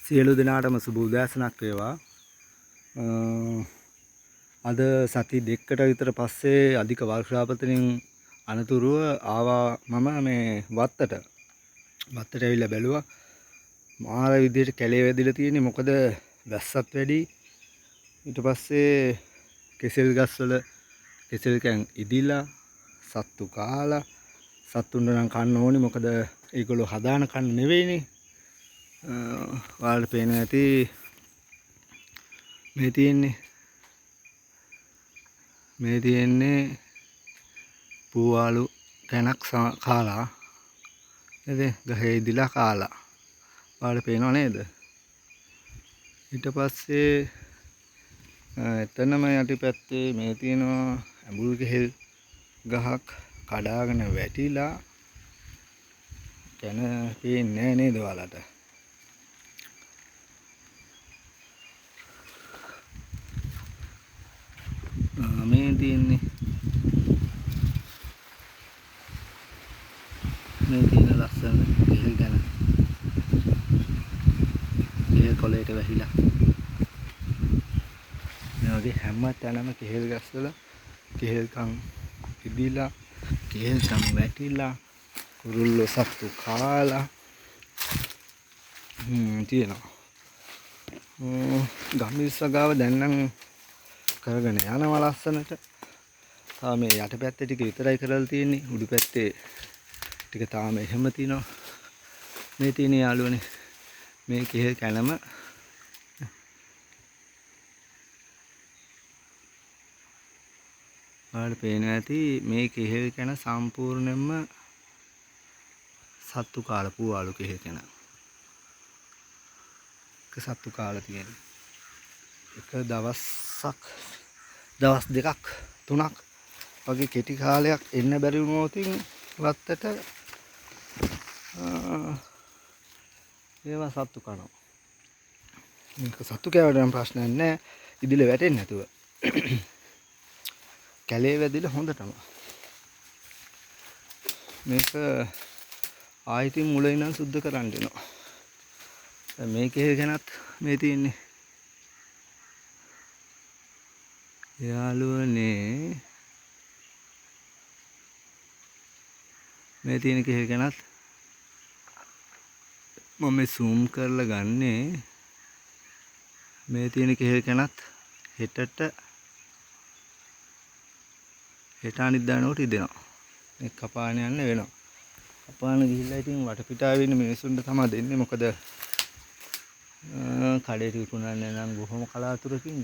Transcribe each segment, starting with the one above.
සියලු දෙනාටම සුබ උදෑසනක් වේවා. අද සති දෙකකට විතර පස්සේ අධික වර්ෂාපතනින් අනතුරුව ආවා මම මේ වත්තට ඇවිල්ලා බැලුවා. මාර විදියට කැලේ වැදිලා තියෙන්නේ. මොකද වැස්සත් වැඩි. ඊට පස්සේ කෙසෙල් ගස්වල කෙසෙල් කැන් ඉදිලා සත්තු කාලා සත්තුන්ට නම් කන්න ඕනේ. මොකද ඒගොල්ලෝ හදාන කන්න නෙවෙයිනේ. ඔයාලට පේනවා ඇති මේ තියෙන්නේ පූවාලු කැනක් කාලා නේද? ගහේ ඉදිලා කාලා. ඔයාලට පේනව නේද? ඊට පස්සේ එතනම යටිපැත්තේ මේ තියෙනවා ඇඹුල් කෙහෙල් ගහක් කඩාගෙන වැටිලා. කන පේන්නේ නැහැ නේද ඔයාලට? මේ තියෙන ලස්සන කෙහෙල් ගන කෙහෙල් කොළේට වැහිලා. මේ වගේ හැම තැනම කෙහෙල් ගස්වල කෙහෙල් කන් ඉදිලා කෙහෙල් කන් වැටිලා කුරුල්ලෝ සත්තු කාලා තියෙනවා. ගම්මිස්සගාව දැන් නම් කරගෙන යනවා ලස්සනට. තාම මේ යටපැත්තේ ටික විතරයි කරලා තියෙන්නේ. උඩු පැත්තේ ටික තාම එහෙම තියෙනවා. මේ තියෙන යාළුවනේ මේ කෙහෙල් කැනම ඔයාලට පේනවා ඇති. මේ කෙහෙල් කැන සම්පූර්ණයෙන්ම සත්තු කාලා පූවාලු කෙහෙල් කැන. සත්තු කාලා තියෙන්නේ. එක දවස් දෙකක් තුනක් වගේ කෙටි කාලයක් එන්න බැරි වුණොතින් වත්තට ඒවා සත්තු කනවා. මේක සත්තු කෑවට නම් ප්‍රශ්නයක් නැහැ. ඉදිරිය වැටෙන්නේ නැතුව. කැලේ වැදිලා හොඳටම. මේක ආයිතින් මුල ඉඳන් සුද්ධ කරන්න වෙනවා. මේකේ ගැනත් මේ තියෙන්නේ යාළුවනේ මේ තියෙන කෙහෙල් ගැනත් මම zoom කරලා ගන්නේ. මේ තියෙන කෙහෙල් ගැනත් හෙට අනිද්දා වෙනකොට ඉදෙනවා. මේ කපාන යන්න වෙනවා. කපාන ගිහිල්ලා ඉතින් වටපිටාවේ ඉන්න මිනිස්සුන්ට තමයි දෙන්නේ. මොකද කඩේට විකුණන්නේ නම් බොහොම කලාතුරකින්.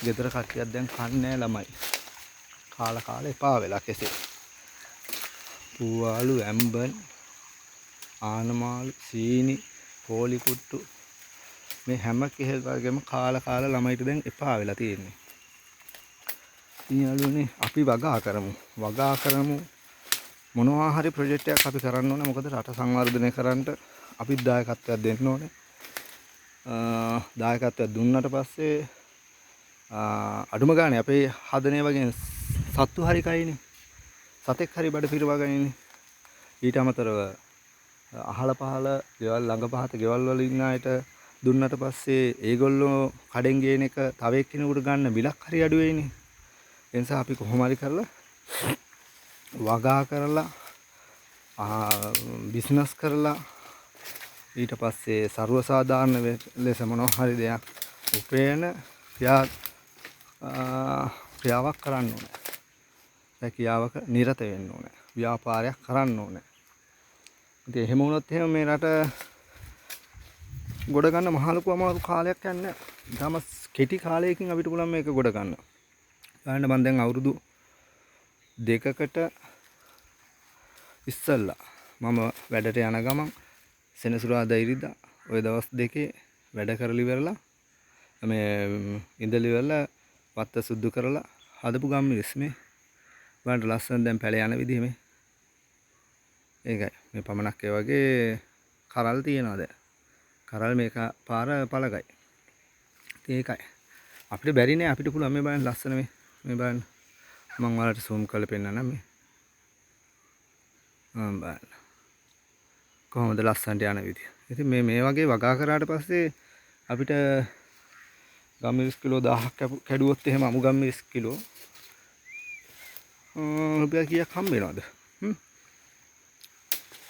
ගෙදර කට්ටියක් දැන් කන්නේ ළමයි. කාලා එපා වෙලා කෙසේ. පූවාලු, ඇම්බන්, ආනමාලු, සීනි, කෝලි කුට්ටු මේ හැම කෙහෙල් වර්ගෙම කාලා ළමයිට දැන් එපා වෙලා තියෙන්නේ. ඊයලුනේ අපි වගා කරමු. මොනවා හරි ප්‍රොජෙක්ට් එකක් අපි කරන්න ඕනේ. මොකද රට සංවර්ධනය කරන්න අපිත් දායකත්වයක් දෙන්න ඕනේ. දායකත්වයක් දුන්නට පස්සේ අඩුම ගානේ අපේ හදනේ වගේ සත්තු හරි කයිනේ. සතෙක් හරි බඩ පිරවගන්නේ. ඊට අමතරව අහල පහල ගෙවල් ළඟ පහත ගෙවල් වල ඉන්න අයට දුන්නට පස්සේ ඒගොල්ලෝ කඩෙන් ගේන එක තව එක්කෙනෙකුට ගන්න බිලක් හරි අඩු වෙයිනේ. ඒ නිසා අපි කොහොම හරි කරලා වගා කරලා බිස්නස් කරලා ඊට පස්සේ ਸਰව සාධාරණ ලෙස මොනවා හරි දෙයක් උපයන ක්‍රියාවක් කරන්න ඕනේ. රැකියාවක නිරත වෙන්න ඕනේ. ව්‍යාපාරයක් කරන්න ඕනේ. ඉතින් එහෙම වුණොත් එහෙම මේ රට ගොඩ ගන්න මහ ලොකු අමාරු කාලයක් යන්නේ. ඊටම කෙටි කාලයකින් අපිට පුළුවන් මේක ගොඩ ගන්න. ඊළඟ මම දැන් අවුරුදු 2කට ඉස්සෙල්ලා මම වැඩට යන ගමන් සෙනසුරාදා ඉරිදා ওই දවස් දෙකේ වැඩ කරලි ඉවරලා මේ ඉඳලි ඉවරලා වත්ත සුද්ධ කරලා හදපු ගම්මිරිස් මේ බලන්න ලස්සන දැන් පැල යන විදිහ මේ. ඒකයි මේ පමණක් ඒ වගේ කරල් තියනවා දැන්. කරල් මේක පාර පළගයි. ඒකයි. අපිට බැරි නෑ අපිට පුළුවන් මේ බලන්න ලස්සන මේ බලන්න. මම ඔයාලට zoom කරලා පෙන්නන්නම් මේ. බලන්න. කොහොමද ලස්සනට යන විදිය. ඉතින් මේ වගේ වගා කරාට පස්සේ අපිට ගම්මිරිස් කිලෝ 1000ක් කැඩුවොත් එහෙම අමු ගම්මිරිස් කිලෝ රුපියල් කීයක් හම්බ වෙනවද?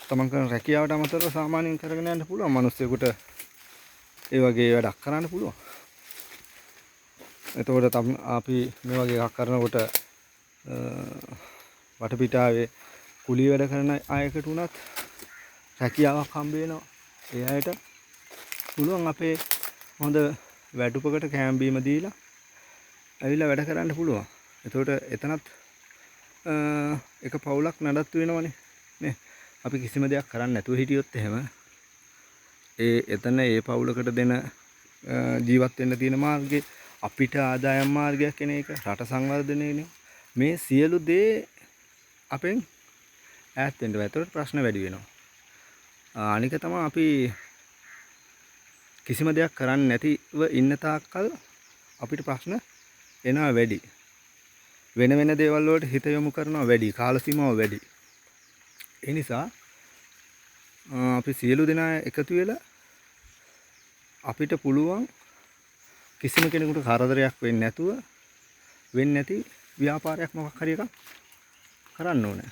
තමන් කරන රැකියාවට අමතරව සාමාන්‍යයෙන් කරගෙන යන්න පුළුවන් මිනිස්සුෙකුට ඒ වගේ වැඩක් කරන්න පුළුවන්. එතකොට අපි මේ වගේ එකක් කරනකොට වටපිටාවේ කුලී වැඩ කරන අයකට උනත් රැකියාවක් හම්බ වෙනවා. ඒ අයට පුළුවන් අපේ හොඳ වැටුපකට කෑම බීම දීලා ඇවිල්ලා වැඩ කරන්න පුළුවන්. එතකොට එතනත් එක පවුලක් නඩත්තු වෙනවනේ නේ. අපි කිසිම දෙයක් කරන්නේ නැතුව හිටියොත් එහෙම එතන ඒ පවුලකට දෙන ජීවත් වෙන්න තියෙන මාර්ගේ අපිට ආදායම් මාර්ගයක් කෙන එක රට සංවර්ධනයනේ. මේ සියලු දේ අපෙන් ඈත් වෙන්න බෑ. ඒතකොට ප්‍රශ්න වැඩි වෙනවා. අනික තමයි අපි කිසිම දෙයක් කරන්නේ නැතිව ඉන්න තාක්කල් අපිට ප්‍රශ්න එනවා වැඩි. වෙන දේවල් වලට හිත යොමු කරනවා වැඩි. කාල සීමාව වැඩි. ඒ නිසා අපි සියලු දෙනා එකතු වෙලා අපිට පුළුවන් කිසිම කෙනෙකුට කරදරයක් වෙන්නේ නැතුව වෙන්නේ නැති ව්‍යාපාරයක් මොකක් හරි එකක් කරන්න ඕනේ.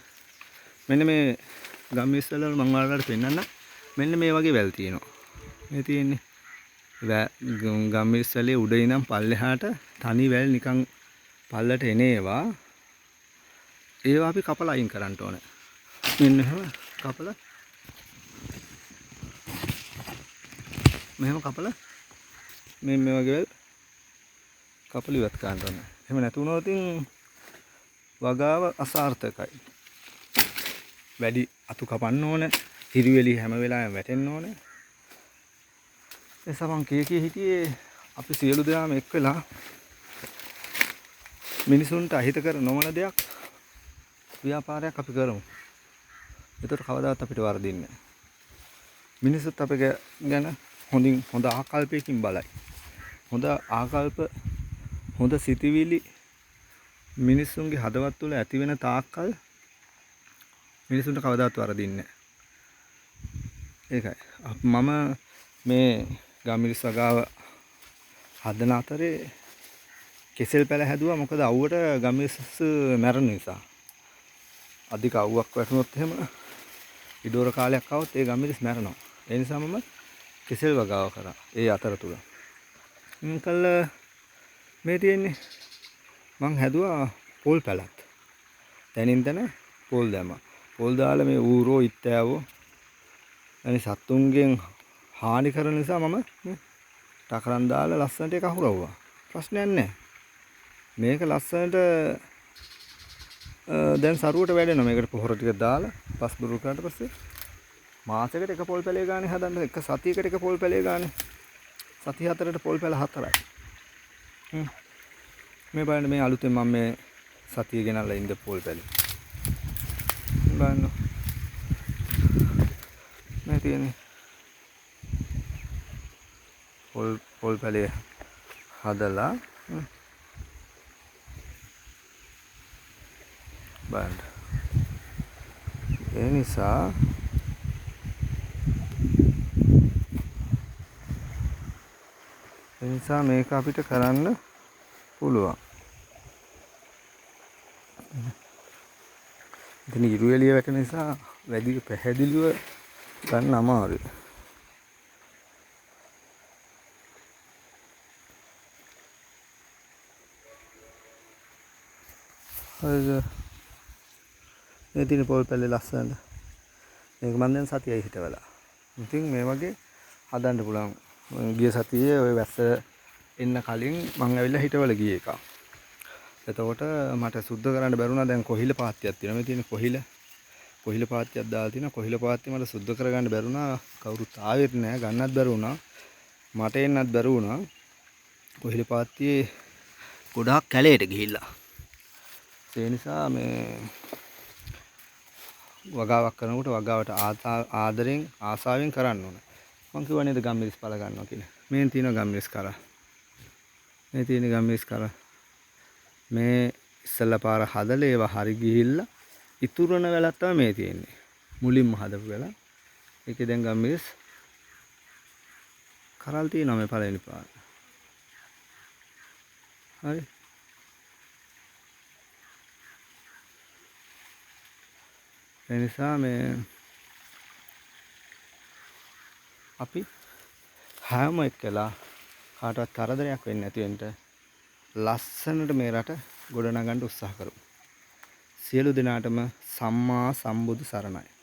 මෙන්න මේ ගම්මිරිස් වල මම ඔයාලට පෙන්නන්න. මෙන්න මේ වගේ වැල් තියෙනවා. මේ තියෙන්නේ ගම්මිරිස් වලේ උඩ ඉඳන් පල්ලෙහාට තනි වැල් නිකන් පල්ලට එන ඒවා අපි කපලා අයින් කරන්න ඕනේ. මෙන්න මෙහෙම කපලා මේ වගේ කපලි ඉවත් කරන්න ඕනේ. එහෙම නැති වුණොත් වගාව අසාර්ථකයි. වැඩි අතු කපන්න ඕනේ. හිරිවෙලි හැම වෙලාවෙම වැටෙන්න ඕනේ. ඒ සමන් කී හිටියේ අපි සියලු දෙනාම එක් වෙලා මිනිසුන්ට අහිතකර නොවන දෙයක් ව්‍යාපාරයක් අපි කරමු. ඒතර කවදාවත් අපිට වරදින්නේ නැහැ. මිනිස්සුත් අපේ ගැන හොඳ ආකල්පයකින් බලයි. හොඳ ආකල්ප හොඳ සිතිවිලි මිනිස්සුන්ගේ හදවත් තුළ ඇති වෙන තාක්කල් මිනිස්සුන්ට කවදාවත් වරදින්නේ නැහැ. ඒකයි මම මේ ගම්මිරිස් වගාව හදන අතරේ කෙසෙල් පැල හැදුවා. මොකද අවුවට ගම්මිරිස් මැරෙන නිසා. අධික අවුවක් වැටුනොත් එහෙම ඉඩෝර කාලයක් આવොත් ඒ ගම්මිරිස් මැරෙනවා. ඒ නිසා මම කෙසෙල් වගාව කරා ඒ අතරතුර. කල් මේ තියෙන්නේ මං හැදුවා පොල් පැලක්. තැනින් තැන පොල් දැම්මා. පොල් දාලා මේ ඌරෝ ඉත්තෑවෝ අනේ සත්තුන්ගෙන් හානි කරන නිසා මම ටකරන් දාලා ලස්සනට ඒක අහුරවුවා. ප්‍රශ්නයක් නැහැ. මේක ලස්සනට දැන් සරුවට වැඩෙනවා. මේකට පොහොර ටික දාලා පස් බුරු කරාට පස්සේ මාසෙකට එක පොල් පැලේ ගානේ හදන්න. එක සතියකට එක පොල් පැලේ ගානේ. සති 4ට පොල් පැල 4යි. මේ බලන්න මේ අලුතෙන් මම මේ සතිය ගෙනල්ලා ඉඳ පොල් පැලේ. බලන්න. මේ තියෙන්නේ පොල් පැලේ හදලා බලන්න. ඒ නිසා මේක අපිට කරන්න පුළුවන්. ඉතින් ඉරු එළිය වැටෙන නිසා වැඩි පැහැදිලිව ගන්න අමාරුයි. හරිද? මේ තියෙන පොල් පැලේ ලස්සනට. මේක මම දැන් සතියයි හිටවලා. ඉතින් මේ වගේ හදන්න පුළුවන්. ගිය සතියේ ওই වැස්ස එන්න කලින් මම ඇවිල්ලා හිටවල ගියේ එක. එතකොට මට සුද්ධ කරන්න බැරුණා. දැන් කොහිල පාත්තියක් තියෙනවා. මේ තියෙන කොහිල පාත්තියක් දාලා තියෙනවා. කොහිල පාත්තිය මට සුද්ධ කරගන්න බැරුණා. කවුරුත් ආවෙත් නැහැ. ගන්නත් බැරුණා. මට එන්නත් බැරුණා. කොහිල පාත්තියේ ගොඩාක් කැලේට ගිහිල්ලා. ඒ නිසා මේ වගාවක් කරනකොට වගාවට ආදරෙන් ආසාවෙන් කරන්න ඕන. මම කිව්වා නේද ගම්මිරිස් පල ගන්නවා කියලා. මේ තියෙන ගම්මිරිස් කර. මේ තියෙන ගම්මිරිස් කර. මේ ඉස්සල්ලා පාර හදලා ඒවා හරි ගිහිල්ලා ඉතුරුන වෙලක් තමයි මේ තියෙන්නේ. මුලින්ම හදපු වෙලා. ඒකේ දැන් ගම්මිරිස් කරල් තියෙනවා මේ පළවෙනි පාර. හරි. ඒ නිසා මේ අපි හැම එක්කලා කාටවත් කරදරයක් වෙන්නේ නැති වෙන්න ලස්සනට මේ රට ගොඩනගන්න උත්සාහ කරමු. සියලු දෙනාටම සම්මා සම්බුදු සරණයි.